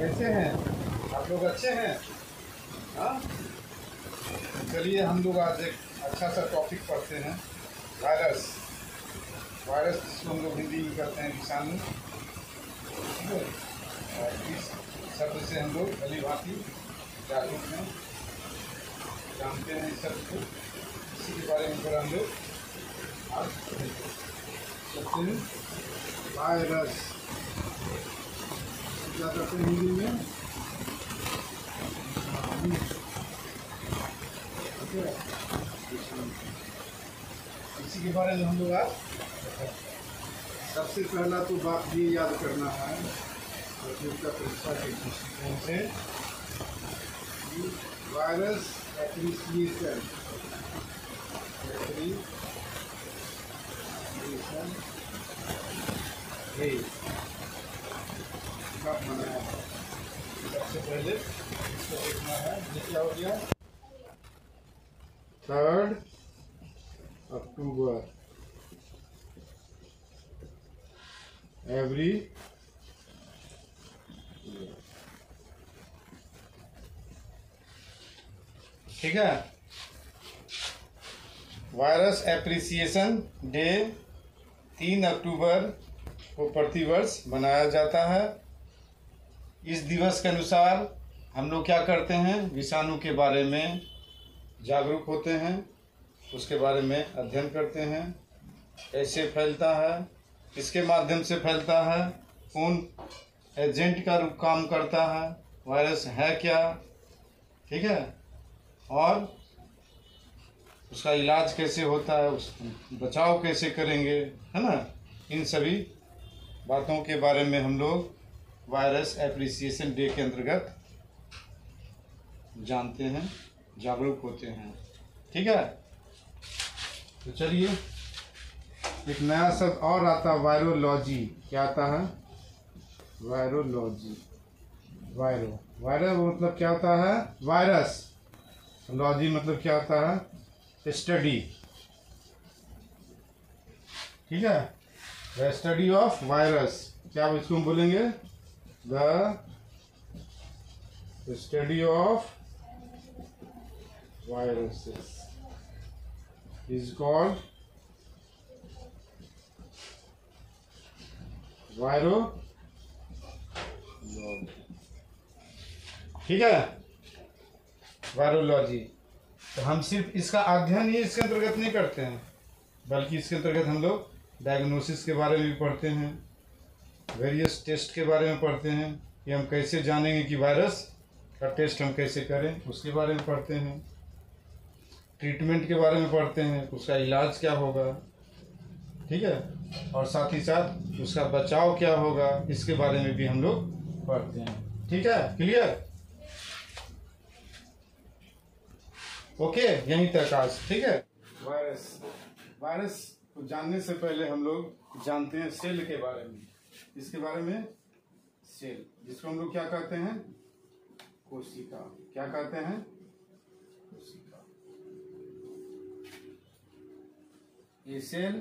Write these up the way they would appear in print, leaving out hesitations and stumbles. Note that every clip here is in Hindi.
कैसे हैं आप लोग? अच्छे हैं? हाँ, चलिए हम लोग आज एक अच्छा सा टॉपिक पढ़ते हैं। वायरस। वायरस जिसको हम लोग हिंदी में कहते हैं विषाणु, ठीक है। और इस शब्द से हम लोग भली भांति जागरूक हैं, जानते हैं इस शब्द को। इसी के बारे में थोड़ा हम लोग आज चलते हैं। वायरस क्या करते हैं हिंदी में? इसी के बारे में हम लोग आज सबसे पहला तो बात ये याद करना है प्रतियोगिता परीक्षा के दृष्टिकोण से, वायरस एप्रिसिएशन कब मनाया है। सबसे पहले इसको देखना है। ये क्या हो गया? 3 अक्टूबर एवरी ईयर, ठीक है। वायरस एप्रिसिएशन डे 3 अक्टूबर को प्रतिवर्ष मनाया जाता है। इस दिवस के अनुसार हम लोग क्या करते हैं? विषाणु के बारे में जागरूक होते हैं, उसके बारे में अध्ययन करते हैं, कैसे फैलता है, किसके माध्यम से फैलता है, कौन एजेंट का रूप काम करता है, वायरस है क्या, ठीक है, और उसका इलाज कैसे होता है, उस बचाव कैसे करेंगे, है ना। इन सभी बातों के बारे में हम लोग वायरस एप्रिसिएशन डे के अंतर्गत जानते हैं, जागरूक होते हैं, ठीक है। तो चलिए एक नया शब्द और आता है, वायरोलॉजी। क्या आता है? वायरोलॉजी। वायरस मतलब क्या होता है? वायरस। लॉजी मतलब क्या होता है? स्टडी, ठीक है। The study of virus. क्या इसको हम बोलेंगे? The study of viruses is called virology, ठीक है, वायरोलॉजी। तो हम सिर्फ इसका अध्ययन ही इसके अंतर्गत नहीं करते हैं, बल्कि इसके अंतर्गत हम लोग डायग्नोसिस के बारे में भी पढ़ते हैं, वेरियस टेस्ट के बारे में पढ़ते हैं कि हम कैसे जानेंगे कि वायरस का टेस्ट हम कैसे करें, उसके बारे में पढ़ते हैं, ट्रीटमेंट के बारे में पढ़ते हैं, उसका इलाज क्या होगा, ठीक है, और साथ ही साथ उसका बचाव क्या होगा, इसके बारे में भी हम लोग पढ़ते हैं, ठीक है। क्लियर? ओके, यहीं तक आज, ठीक है। वायरस को जानने से पहले हम लोग जानते हैं सेल के बारे में। इसके बारे में सेल, जिसको हम लोग क्या कहते हैं? कोशिका। क्या कहते हैं? कोशिका। A cell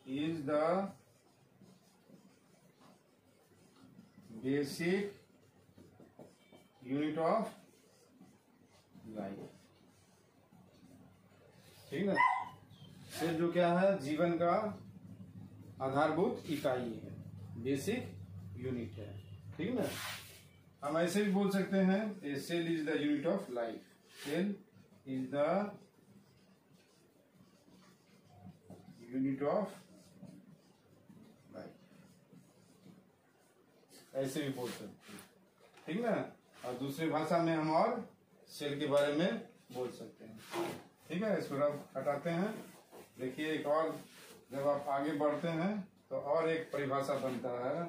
is the basic unit of life, ठीक है। सेल जो क्या है? जीवन का आधारभूत इकाई है, बेसिक यूनिट है, ठीक है ना। हम ऐसे भी बोल सकते हैं, a cell is the unit of life. Cell is the unit of life, ऐसे भी बोल सकते हैं, ठीक ना। और दूसरी भाषा में हम और सेल के बारे में बोल सकते हैं, ठीक है। इसको अब हटाते हैं। देखिए एक और, जब आप आगे बढ़ते हैं तो और एक परिभाषा बनता है,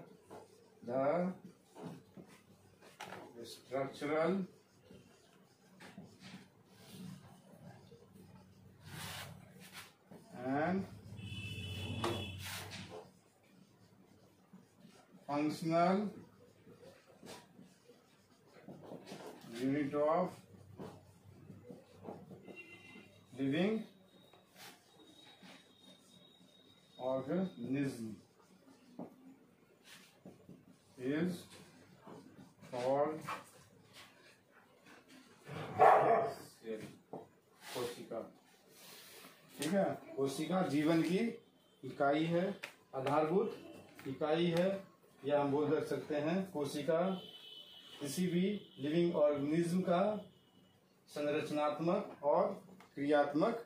the structural and functional unit of living organism, is called cell, कोशिका। ठीक है, कोशिका जीवन की इकाई है, आधारभूत इकाई है, या हम बोल सकते हैं कोशिका किसी भी लिविंग ऑर्गेनिज्म का संरचनात्मक और क्रियात्मक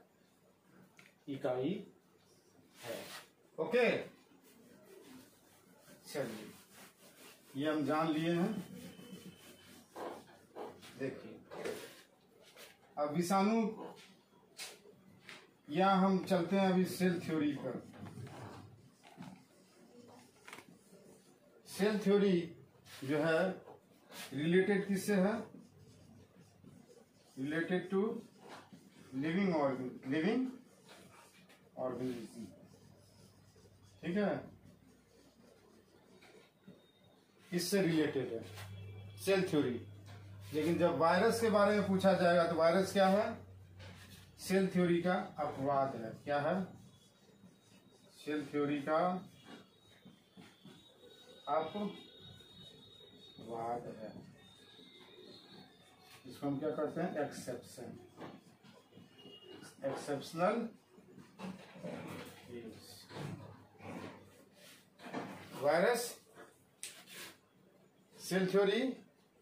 इकाई है। ओके, चलिए ये हम जान लिए हैं। देखिए अब विषाणु, या हम चलते हैं अभी सेल थ्योरी पर। सेल थ्योरी जो है रिलेटेड किससे है? Related to living organism. ठीक है, इससे रिलेटेड है सेल थ्योरी। लेकिन जब वायरस के बारे में पूछा जाएगा तो वायरस क्या है? सेल थ्योरी का अपवाद है। क्या है? सेल थ्योरी का अपवाद है। इसको हम क्या करते हैं? Exception, exceptional case. Virus cell theory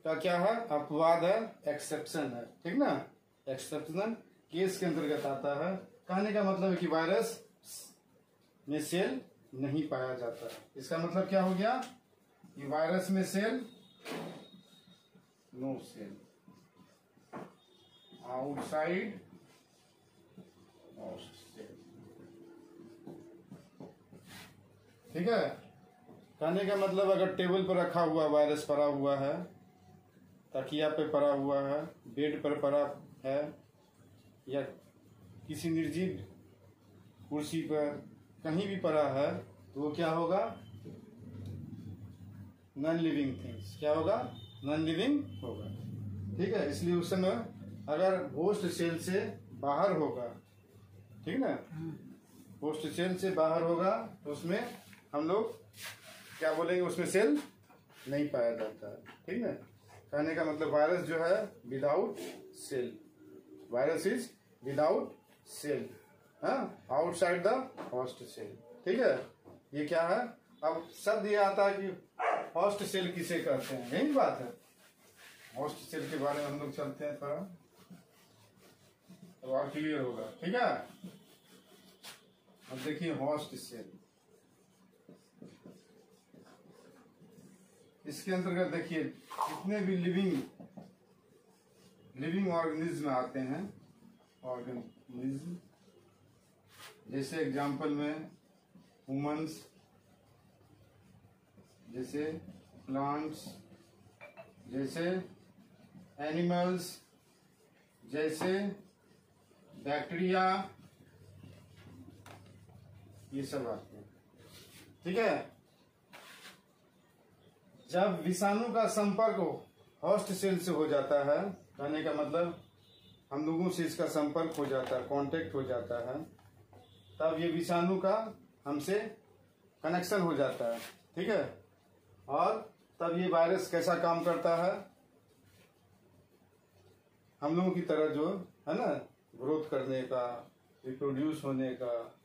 का क्या है? अपवाद है, एक्सेप्शन है। ठीक ना, एक्सेप्शनल केस के अंतर्गत आता है। कहने का मतलब है कि वायरस में सेल नहीं पाया जाता है। इसका मतलब क्या हो गया कि वायरस में cell, no cell, outside cell. ठीक है, कहने का मतलब अगर टेबल पर रखा हुआ वायरस पड़ा हुआ है, तकिया पे पड़ा हुआ है, बेड पर पड़ा है, या किसी निर्जीव कुर्सी पर कहीं भी पड़ा है, तो वो क्या होगा? Non living things. क्या होगा? नॉन लिविंग होगा। ठीक है, इसलिए उस समय अगर होस्ट सेल से बाहर होगा, ठीक ना, होस्ट सेल से बाहर होगा, तो उसमें हम लोग क्या बोलेंगे? उसमें सेल नहीं पाया जाता है। ठीक ना, कहने का मतलब वायरस जो है without cell, virus is without cell, outside the host cell. ठीक है, ये क्या है? अब शब्द ये आता है कि होस्ट सेल किसे कहते हैं, यही बात है। होस्ट सेल के बारे में हम लोग चलते हैं थोड़ा, तो और क्लियर होगा। ठीक है, अब देखिए होस्ट सेल, इसके अंतर्गत देखिए जितने भी लिविंग ऑर्गेनिज्म आते हैं, ऑर्गेनिज्म जैसे एग्जाम्पल में ह्यूमंस, जैसे प्लांट्स, जैसे एनिमल्स, जैसे बैक्टीरिया, ये सब आते हैं। ठीक है, जब विषाणु का संपर्क होस्ट सेल से हो जाता है, कहने का मतलब हम लोगों से इसका संपर्क हो जाता है, कांटेक्ट हो जाता है, तब ये विषाणु का हमसे कनेक्शन हो जाता है। ठीक है, और तब ये वायरस कैसा काम करता है? हम लोगों की तरह जो है ना, ग्रोथ करने का, रिप्रोड्यूस होने का,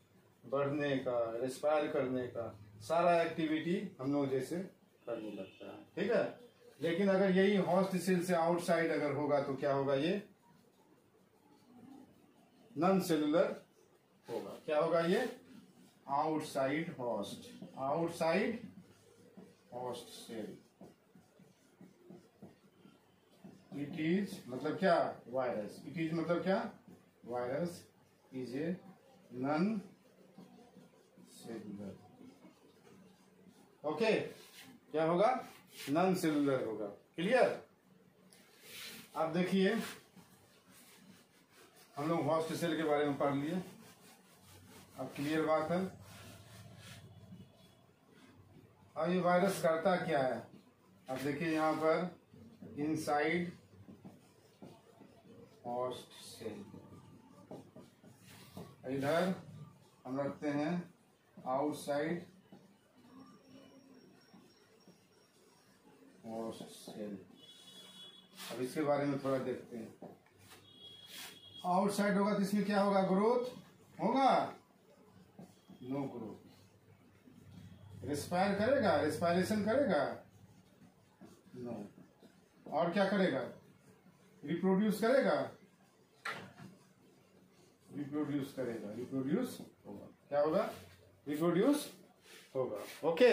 बढ़ने का, रेस्पायर करने का सारा एक्टिविटी हम लोग जैसे करने लगता है। ठीक है, लेकिन अगर यही होस्ट सेल से आउटसाइड अगर होगा तो क्या होगा? ये नॉन सेलुलर होगा। क्या होगा? ये outside host, outside host cell. It is मतलब क्या? वायरस। इट इज मतलब क्या? Virus is a non cellular. Okay, क्या होगा? नॉन सेलुलर होगा। क्लियर? आप देखिए हम लोग होस्ट सेल के बारे में पढ़ लिए, अब क्लियर बात है। अब ये वायरस करता क्या है? अब देखिए यहां पर इनसाइड होस्ट सेल, इधर हम रखते हैं आउटसाइड होस्ट सेल। अब इसके बारे में थोड़ा देखते हैं। आउटसाइड होगा तो इसमें क्या होगा, ग्रोथ होगा, नो ग्रोथ। रेस्पायर करेगा, रेस्पायरेशन करेगा, नो। और क्या करेगा, रिप्रोड्यूस करेगा, रिप्रोड्यूस करेगा, रिप्रोड्यूस होगा, क्या होगा, रिप्रोड्यूस होगा। ओके,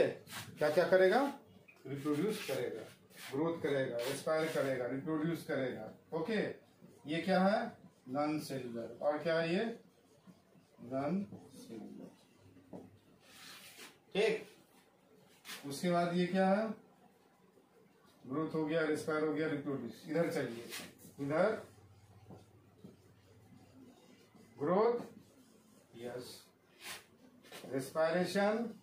क्या क्या करेगा, रिप्रोड्यूस करेगा, ग्रोथ करेगा, रेस्पायर करेगा, रिप्रोड्यूस करेगा। ओके, ये क्या है, नॉन सेलुलर। और क्या है ये, नॉन सेलुलर। ठीक, उसके बाद ये क्या है, ग्रोथ हो गया, रेस्पायर हो गया, रिप्रोड्यूस। इधर चलिए, इधर ग्रोथ, यस, रेस्पायरेशन,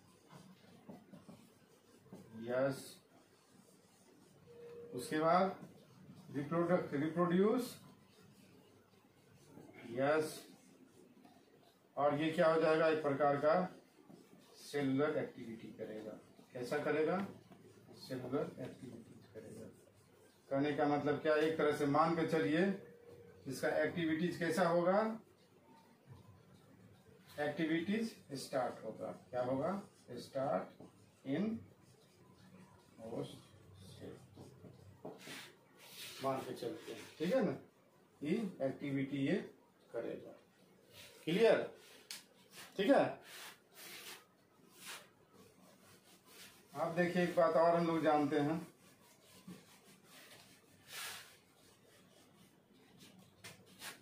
यस, उसके बाद रिप्रोड्यूस, यस। और ये क्या हो जाएगा, एक प्रकार का सेलुलर एक्टिविटी करेगा। कैसा करेगा, सेलुलर एक्टिविटी करेगा। कहने का मतलब क्या, एक तरह से मान के चलिए इसका एक्टिविटीज कैसा होगा, एक्टिविटीज स्टार्ट होगा, क्या होगा, स्टार्ट इन होस्ट सेल, मान के चलते हैं, ठीक है ना। ये एक्टिविटी ये करेगा, क्लियर, ठीक है। आप देखिए, एक बात और हम लोग जानते हैं,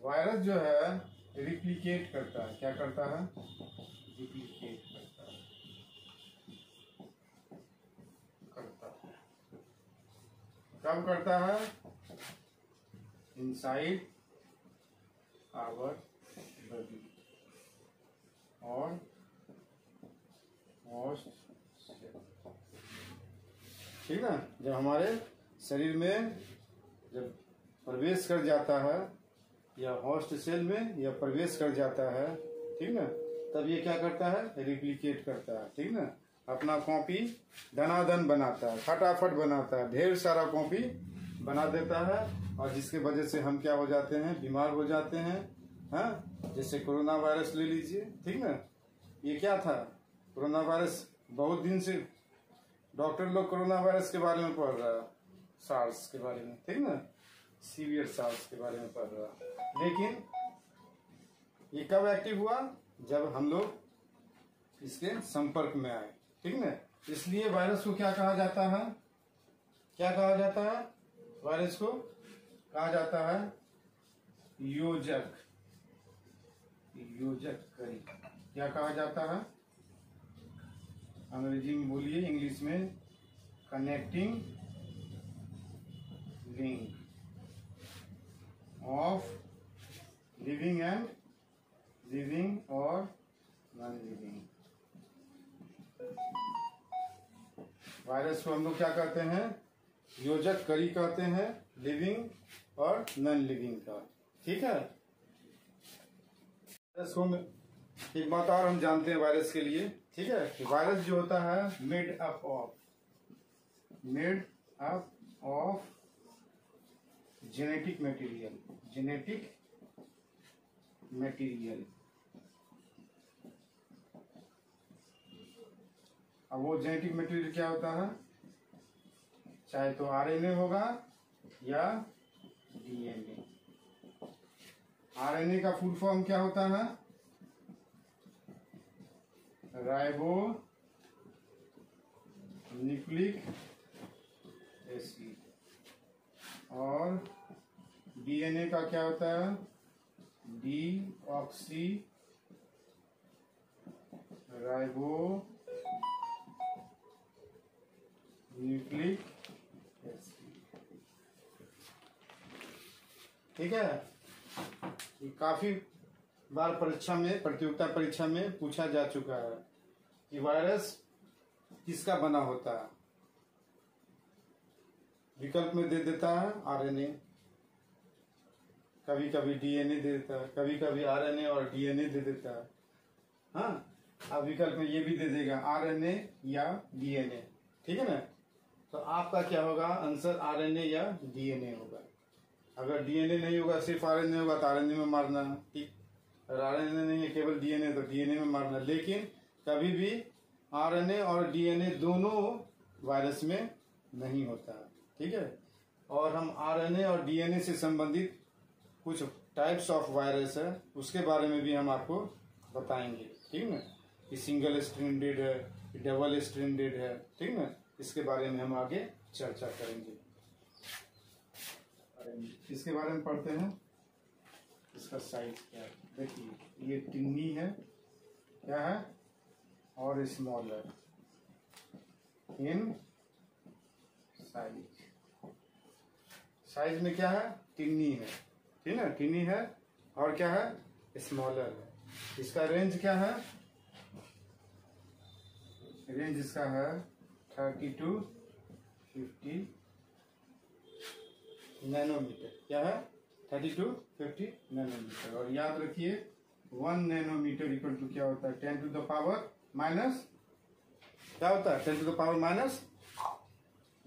वायरस जो है रिप्लिकेट करता है। क्या करता है, रिप्लिकेट करता है, कब करता है, इनसाइड आवर बॉडी और होस्ट सेल, ठीक है। जब हमारे शरीर में जब प्रवेश कर जाता है या होस्ट सेल में या प्रवेश कर जाता है, ठीक ना, तब ये क्या करता है, रिप्लिकेट करता है, ठीक ना। अपना कॉपी धनाधन बनाता है, फटाफट बनाता है, ढेर सारा कॉपी बना देता है, और जिसके वजह से हम क्या हो जाते हैं, बीमार हो जाते हैं। हाँ, जैसे कोरोना वायरस ले लीजिए, ठीक ना। ये क्या था, कोरोना वायरस, बहुत दिन से डॉक्टर लोग कोरोना वायरस के बारे में पढ़ रहा है, सार्स के बारे में, ठीक ना, सीवियर सार्स के बारे में पढ़ रहा है। लेकिन ये कब एक्टिव हुआ, जब हम लोग इसके संपर्क में आए, ठीक ना। इसलिए वायरस को क्या कहा जाता है, क्या कहा जाता है, वायरस को कहा जाता है योजक, योजक करी। क्या कहा जाता है, अंग्रेजी में बोलिए, इंग्लिश में connecting link of living and living और नॉन लिविंग। वायरस को हम लोग क्या कहते हैं, योजक कड़ी कहते हैं, लिविंग और नॉन लिविंग का, ठीक है। वायरस को एक बात और हम जानते हैं वायरस के लिए, ठीक है। वायरस जो होता है made up of genetic material, genetic material. अब वो जेनेटिक मटेरियल क्या होता है, चाहे तो आरएनए होगा या डीएनए। आरएनए का फुल फॉर्म क्या होता है, राइबो न्यूक्लिक एसिड। और डीएनए का क्या होता है, डीऑक्सी राइबो न्यूक्लिक एसिड, ठीक है। ये काफी बार परीक्षा में, प्रतियोगिता परीक्षा में पूछा जा चुका है कि वायरस किसका बना होता है। विकल्प में दे देता है आरएनए, कभी कभी डीएनए दे देता है, कभी कभी आरएनए और डीएनए दे देता है। हाँ, अब विकल्प में ये भी दे देगा आरएनए या डीएनए, ठीक है ना। तो आपका क्या होगा आंसर, आरएनए या डीएनए होगा। अगर डीएनए नहीं होगा, सिर्फ आरएनए होगा तो आरएनए में मारना, ठीक। अगर आरएनए नहीं है, केवल डीएनए, तो डीएनए में मारना। लेकिन कभी भी आरएनए और डीएनए दोनों वायरस में नहीं होता, ठीक है। और हम आरएनए और डीएनए से संबंधित कुछ टाइप्स ऑफ वायरस है, उसके बारे में भी हम आपको बताएंगे, ठीक है। कि सिंगल स्ट्रैंडेड है, डबल स्ट्रैंडेड है, ठीक है। इसके बारे में हम आगे चर्चा करेंगे। इसके बारे में पढ़ते हैं। इसका साइज क्या है, देखिए ये टिन्नी है, क्या है, और स्मॉलर इन साइज। साइज में क्या है, टिन्नी है, ठीक है, टिन्नी है, और क्या है, स्मॉलर है। इसका रेंज क्या है, रेंज इसका है 30 to 50 नैनोमीटर। क्या है, 30 to 50 नैनोमीटर। और याद रखिए 1 नैनोमीटर इक्वल टू क्या होता है, 10 to the पावर माइनस, क्या होता है, 10 to the power minus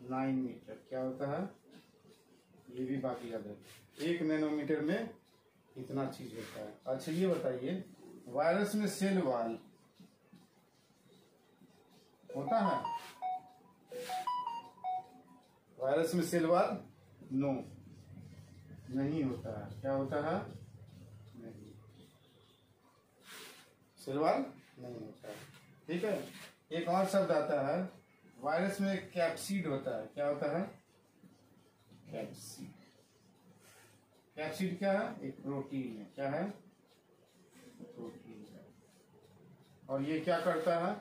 9 metre. क्या होता है, ये भी बात याद है, 1 नैनोमीटर में इतना चीज होता है। अच्छा ये बताइए, वायरस में सेल वॉल होता है, वायरस में सेल वॉल नो, नहीं होता है। क्या होता है, नहीं, सेल वॉल नहीं होता है, ठीक है। एक और शब्द आता है, वायरस में कैप्सिड होता है। क्या होता है, कैप्सिड। कैप्सिड क्या है, एक प्रोटीन है। क्या है, प्रोटीन है। और ये क्या करता है,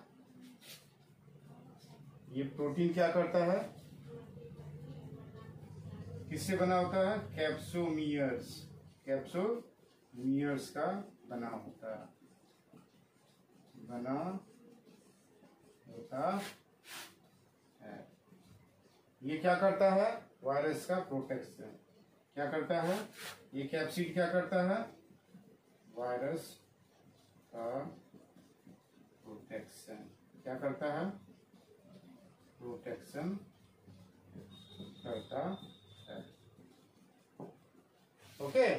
ये प्रोटीन क्या करता है, किससे बना होता है, कैप्सोमियर्स, कैप्सोमियर्स का बना होता है, बना होता है। ये क्या करता है, वायरस का प्रोटेक्शन। क्या करता है, ये कैप्सिड क्या करता है, वायरस का प्रोटेक्शन। क्या करता है, प्रोटेक्शन करता है, ओके।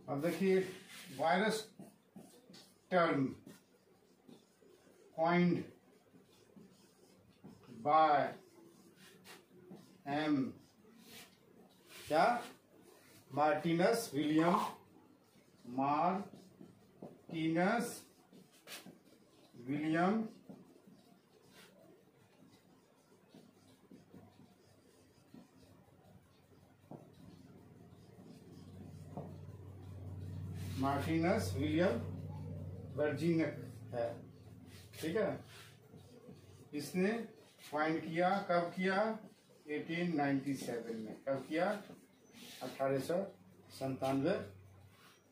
अब देखिए virus term coined by um, क्या, Martinus William, Martinus William Martinus William Beijerinck है, ठीक है। इसने फाइंड किया, कब किया, 1897 में। कब किया, 1897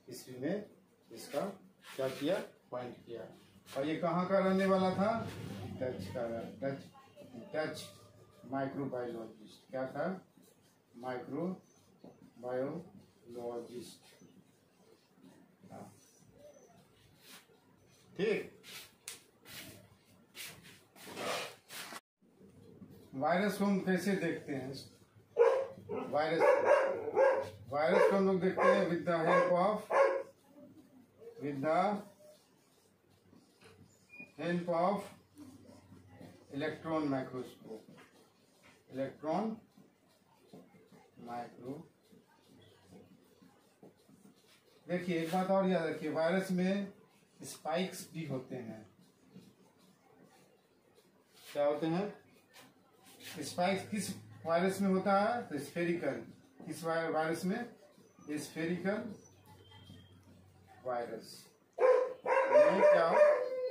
ईस्वी में इसका क्या किया, फाइंड किया। और ये कहाँ का रहने वाला था, डच का, डच माइक्रोबायोलॉजिस्ट। क्या था, माइक्रोबायोलॉजिस्ट, ठीक। वायरस को हम कैसे देखते हैं, वायरस को हम लोग देखते हैं with the help of electron microscope, electron micro. देखिए एक बात और याद रखिए, वायरस में स्पाइक्स भी होते हैं। क्या होते हैं, स्पाइक्स किस वायरस में होता है, तो स्फेरिकल। किस वायरस में, स्फेरिकल वायरस में क्या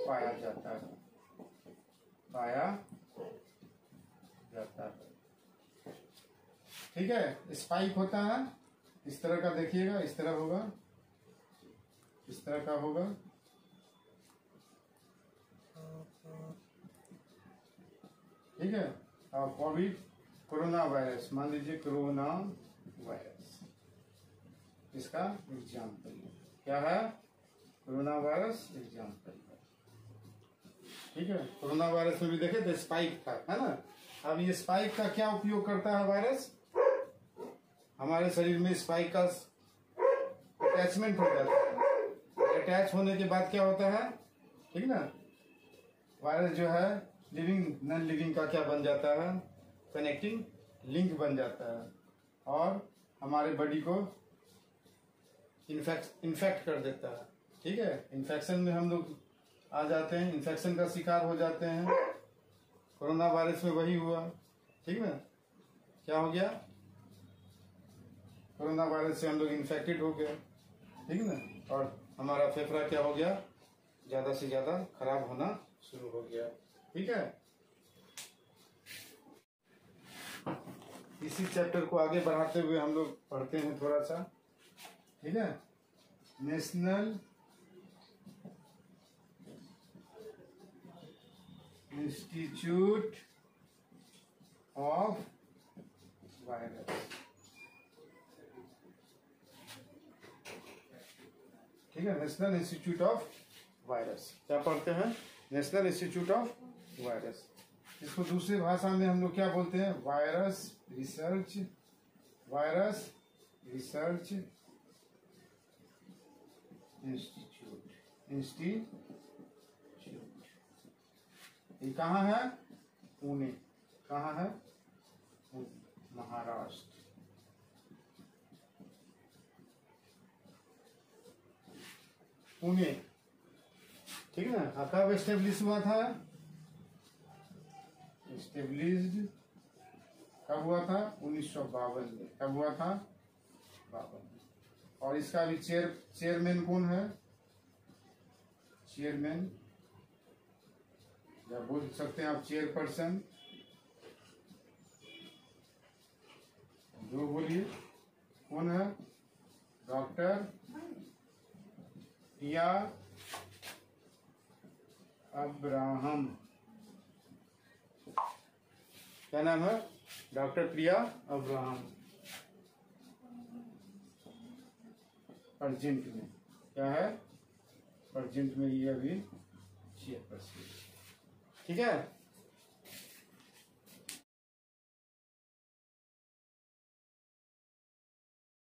पाया जाता है, ठीक है। स्पाइक होता है इस तरह का, देखिएगा इस तरह होगा, इस तरह का होगा, ठीक है। और कोरोना वायरस, मान लीजिए कोरोना वायरस, इसका एग्जाम्पल क्या है, कोरोना वायरस एग्जाम्पल है, ठीक है, कोरोना वायरस में भी देखे थे स्पाइक था, है ना। अब ये स्पाइक का क्या उपयोग करता है वायरस, हमारे शरीर में स्पाइक का अटैचमेंट हो जाता है। अटैच होने के बाद क्या होता है, ठीक ना, वायरस जो है लिविंग नॉन लिविंग का क्या बन जाता है, कनेक्टिंग लिंक बन जाता है और हमारे बॉडी को इन्फेक्ट कर देता है। ठीक है, इन्फेक्शन में हम लोग आ जाते हैं, इन्फेक्शन का शिकार हो जाते हैं। कोरोना वायरस में वही हुआ, ठीक ना, क्या हो गया, कोरोना वायरस से हम लोग इन्फेक्टेड हो गए, ठीक ना, और हमारा फेफड़ा क्या हो गया, ज्यादा से ज्यादा खराब होना शुरू हो गया। ठीक है, इसी चैप्टर को आगे बढ़ाते हुए हम लोग पढ़ते हैं थोड़ा सा। ठीक है, नेशनल इंस्टीट्यूट ऑफ वायरस। ठीक है, नेशनल इंस्टीट्यूट ऑफ वायरस क्या पढ़ते हैं, नेशनल इंस्टीट्यूट ऑफ वायरस। इसको दूसरी भाषा में हम लोग क्या बोलते हैं, वायरस रिसर्च इंस्टीट्यूट। ये कहाँ है, पुणे, कहाँ है, महाराष्ट्र। पुणे, ठीक है ना। कब एस्टेब्लिश हुआ था, एस्टेब्लिश्ड कब हुआ था, 1952 में। कब हुआ था, 52। और इसका भी चेयरमैन कौन है, चेयरमैन या बोल सकते हैं आप चेयरपर्सन, जो बोलिए कौन है, डॉक्टर प्रिया अब्राहम। क्या नाम है, डॉक्टर प्रिया अब्राहम। अर्जेंट में क्या है, अर्जेंट में ये अभी 6%। ठीक है।